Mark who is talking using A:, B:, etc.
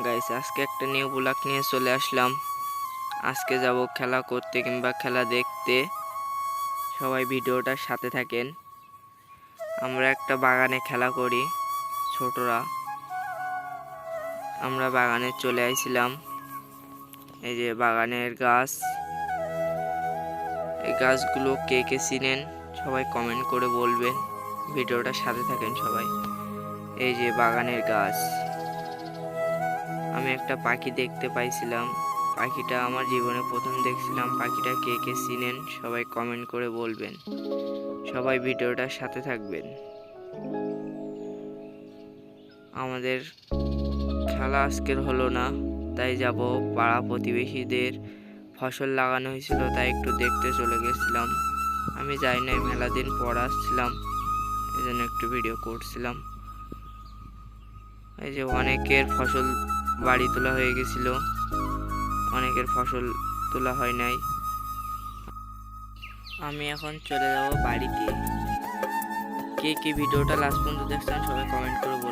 A: Guys, আজকে একটা new blog নিয়ে চলে আসলাম। আজকে যাব খেলা করতে কিংবা খেলা দেখতে। সবাই ভিডিওটার সাথে থাকেন। আমরা একটা বাগানে খেলা করি ছোটরা। আমরা বাগানে চলে আইছিলাম। এই যে বাগানের গাছ, এই গাছগুলো কে কে চিনেন সবাই কমেন্ট করে বলবেন। ভিডিওটার সাথে থাকেন সবাই। এই যে বাগানের গাছ। আমি একটা পাখি দেখতে পাইছিলাম। পাখিটা আমার জীবনে প্রথম দেখছিলাম। পাখিটা কে কে চিনেন সবাই কমেন্ট করে বলবেন। সবাই ভিডিওটার সাথে থাকবেন। আমাদের খেলা আজকের হলো না, তাই যাব পাড়া প্রতিবেশীদের ফসল লাগানো হয়েছিল, তাই একটু দেখতে চলে গেছিলাম। আমি যাই নাই, মেলা দিন পর আসছিলাম, এই জন্য একটু ভিডিও করছিলাম। এই যে অনেকের ফসল বাড়ি তোলা হয়ে গেছিল, অনেকের ফসল তোলা হয় নাই। আমি এখন চলে যাব বাড়িতে। কে কে ভিডিওটা লাস্ট পর্যন্ত দেখছেন সবাই কমেন্ট করে বলবেন।